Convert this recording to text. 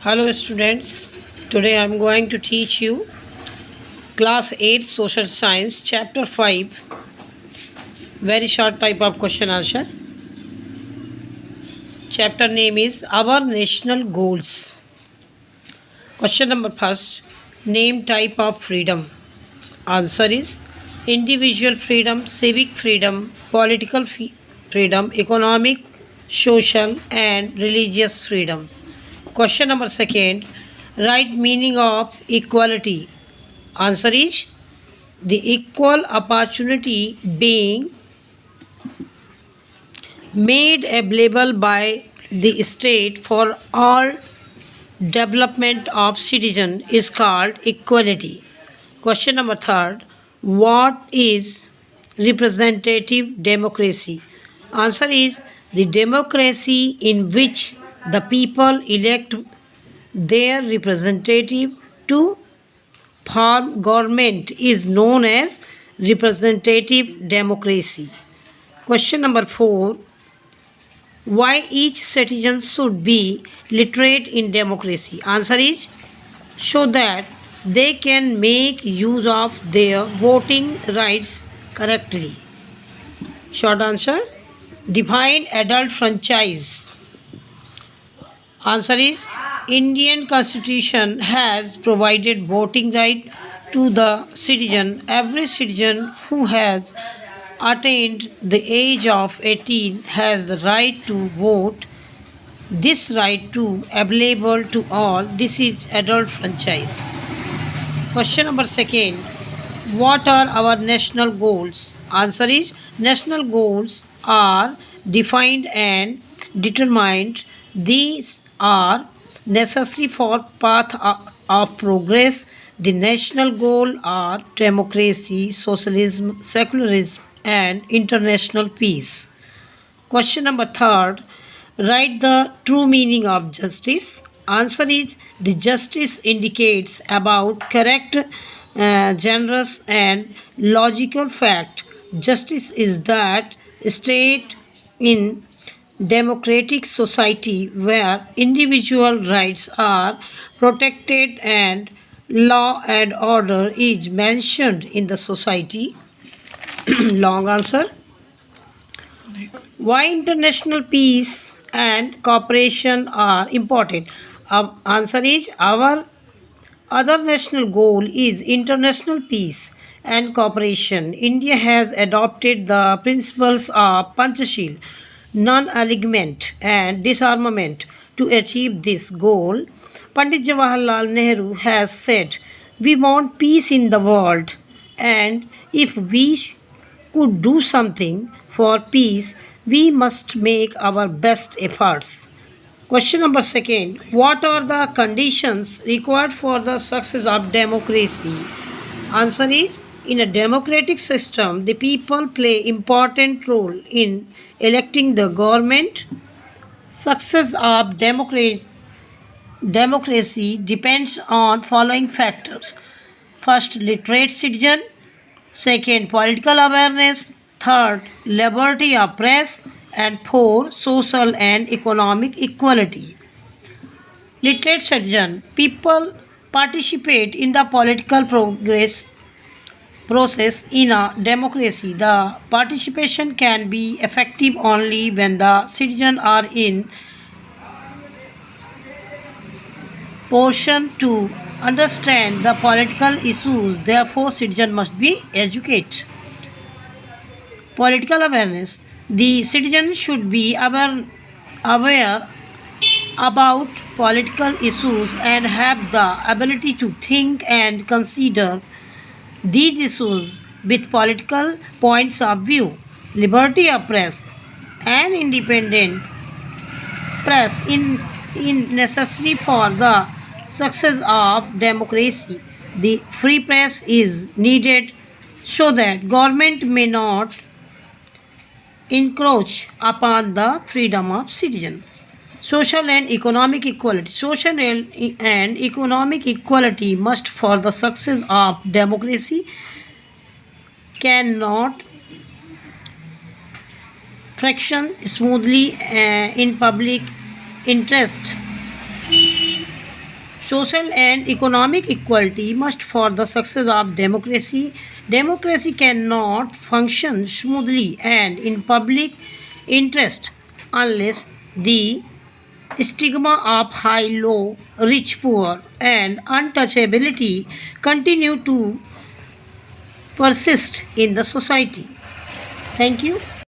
Hello students, today I am going to teach you class 8 social science chapter 5, very short type of question answer. Chapter name is our national goals. Question number first, name type of freedom. Answer is individual freedom, civic freedom, political freedom, economic, social and religious freedom. Question number second, right meaning of equality. Answer is the equal opportunity being made available by the state for all development of citizen is called equality. Question number third, what is representative democracy? Answer is the democracy in which the people elect their representative to form government is known as representative democracy. Question number 4, why each citizen should be literate in democracy? Answer is so that they can make use of their voting rights correctly. Short answer, define adult franchise. Answer is Indian Constitution has provided voting right to the citizen. Every citizen who has attained the age of 18 has the right to vote. This right to available to all. This is adult franchise. Question number second, what are our national goals? Answer is national goals are defined and determined. These are necessary for path of progress. The national goal are democracy, socialism, secularism and international peace. Question number third, write the true meaning of justice. Answer is the justice indicates about correct, generous and logical fact. Justice is that state in democratic society where individual rights are protected and law and order is mentioned in the society. Long answer, why international peace and cooperation are important? Answer is our other national goal is international peace and cooperation. India has adopted the principles of Panchashil, non-alignment and disarmament to achieve this goal. Pandit Jawaharlal Nehru has said, we want peace in the world and if we could do something for peace, we must make our best efforts. Question number second, what are the conditions required for the success of democracy? Answer is in a democratic system, the people play important role in electing the government. Success of democracy depends on following factors. First, literate citizen. Second, political awareness. Third, liberty of press. And four, social and economic equality. Literate citizen. People participate in the political process in a democracy. The participation can be effective only when the citizens are in portion to understand the political issues. Therefore, citizens must be educated. Political awareness. The citizen should be aware about political issues and have the ability to think and consider these issues with political points of view. Liberty of press and independent press in necessary for the success of democracy. The free press is needed so that government may not encroach upon the freedom of citizen. Social and economic equality. Social and economic equality must for the success of democracy cannot function smoothly in public interest Social and economic equality must for the success of democracy. Democracy cannot function smoothly and in public interest unless the stigma of high, low, rich, poor, and untouchability continue to persist in the society. Thank you.